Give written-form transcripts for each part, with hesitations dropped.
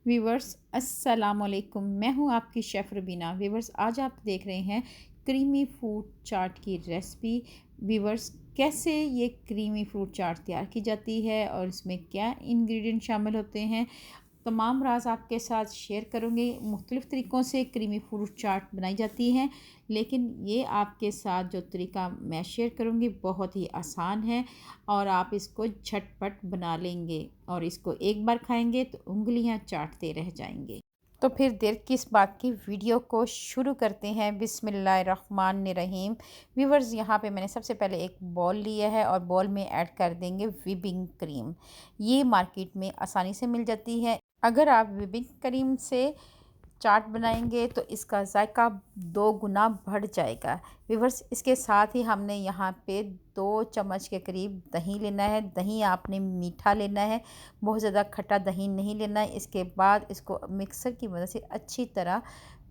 Viewers अस्सलाम वालेकुम। मैं हूं आपकी शेफ़ रुबीना। वीवर्स आज आप देख रहे हैं क्रीमी फ्रूट चाट की रेसिपी। वीवर्स कैसे ये क्रीमी फ्रूट चाट तैयार की जाती है और इसमें क्या इंग्रेडिएंट शामिल होते हैं, तमाम राज आपके साथ शेयर करूँगी। मुख्तलिफ़ तरीक़ों से क्रीमी फ्रूट चाट बनाई जाती हैं, लेकिन ये आपके साथ जो तरीका मैं शेयर करूँगी बहुत ही आसान है और आप इसको झटपट बना लेंगे और इसको एक बार खाएंगे तो उंगलियां चाटते रह जाएंगे। तो फिर देर किस बात की, वीडियो को शुरू करते हैं। बिस्मिल्लाहिर्रहमानिर्रहीम। व्यूवर्स, यहाँ पे मैंने सबसे पहले एक बॉल लिया है और बॉल में ऐड कर देंगे व्हिपिंग क्रीम। ये मार्केट में आसानी से मिल जाती है। अगर आप व्हिपिंग क्रीम से चाट बनाएंगे तो इसका जायका 2 गुना बढ़ जाएगा। व्यूवर्स, इसके साथ ही हमने यहाँ पे 2 चम्मच के करीब दही लेना है। दही आपने मीठा लेना है, बहुत ज़्यादा खट्टा दही नहीं लेना है। इसके बाद इसको मिक्सर की मदद से अच्छी तरह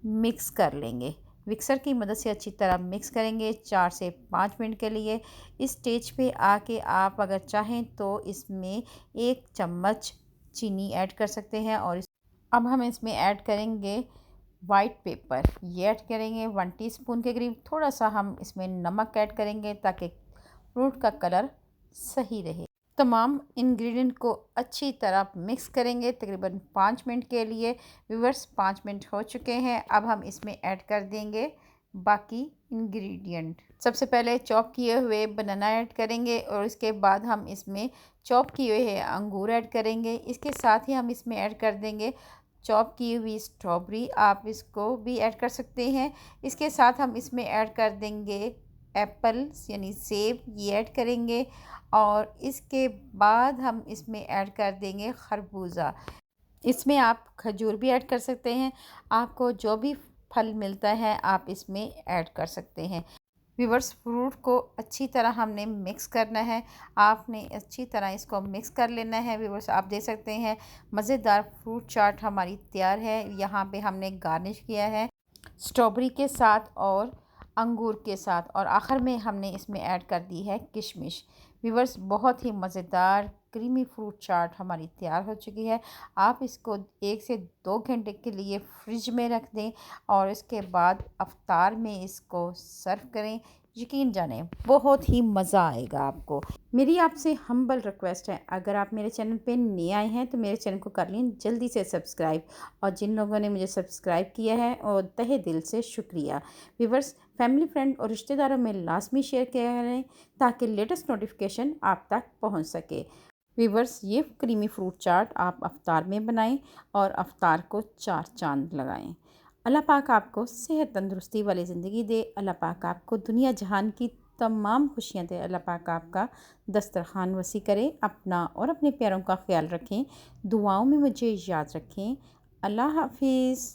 मिक्स कर लेंगे। मिक्सर की मदद से अच्छी तरह मिक्स करेंगे 4 से 5 मिनट के लिए। इस स्टेज पे आके आप अगर चाहें तो इसमें 1 चम्मच चीनी ऐड कर सकते हैं। और अब हम इसमें ऐड करेंगे वाइट पेपर। ये ऐड करेंगे 1 टीस्पून के करीब। थोड़ा सा हम इसमें नमक ऐड करेंगे ताकि फ्रूट का कलर सही रहे। तमाम इंग्रेडिएंट को अच्छी तरह मिक्स करेंगे तकरीबन 5 मिनट के लिए। व्यूअर्स, 5 मिनट हो चुके हैं। अब हम इसमें ऐड कर देंगे बाकी इंग्रेडिएंट। सबसे पहले चॉप किए हुए बनाना ऐड करेंगे और इसके बाद हम इसमें चॉप किए हुए अंगूर ऐड करेंगे। इसके साथ ही हम इसमें ऐड कर देंगे चॉप की हुई स्ट्रॉबेरी। आप इसको भी ऐड कर सकते हैं। इसके साथ हम इसमें ऐड कर देंगे एप्पल्स यानी सेब, ये ऐड करेंगे। और इसके बाद हम इसमें ऐड कर देंगे खरबूजा। इसमें आप खजूर भी ऐड कर सकते हैं। आपको जो भी फल मिलता है आप इसमें ऐड कर सकते हैं। व्यूअर्स, फ्रूट को अच्छी तरह हमने मिक्स करना है। आपने अच्छी तरह इसको मिक्स कर लेना है। व्यूअर्स, आप देख सकते हैं मज़ेदार फ्रूट चाट हमारी तैयार है। यहाँ पे हमने गार्निश किया है स्ट्रॉबेरी के साथ और अंगूर के साथ, और आखिर में हमने इसमें ऐड कर दी है किशमिश। व्यूअर्स, बहुत ही मज़ेदार क्रीमी फ्रूट चाट हमारी तैयार हो चुकी है। आप इसको 1 से 2 घंटे के लिए फ्रिज में रख दें और इसके बाद अफ्तार में इसको सर्व करें। यकीन जानें बहुत ही मज़ा आएगा आपको। मेरी आपसे हम्बल रिक्वेस्ट है, अगर आप मेरे चैनल पे नए आए हैं तो मेरे चैनल को कर लें जल्दी से सब्सक्राइब, और जिन लोगों ने मुझे सब्सक्राइब किया है और तहे दिल से शुक्रिया। व्यूअर्स, फैमिली, फ्रेंड और रिश्तेदारों में लाजमी शेयर करें ताकि लेटेस्ट नोटिफिकेशन आप तक पहुंच सके। व्यूअर्स, ये क्रीमी फ्रूट चाट आप अफ्तार में बनाएं और अफ्तार को 4 चांद लगाएं। अल्लाह पाक आपको सेहत तंदुरुस्ती वाली ज़िंदगी दे। अल्लाह पाक आपको दुनिया जहान की तमाम खुशियाँ दे। अल्लाह पाक आपका दस्तरखान वसी करे। अपना और अपने प्यारों का ख्याल रखें। दुआओं में मुझे याद रखें। अल्लाह हाफिज़।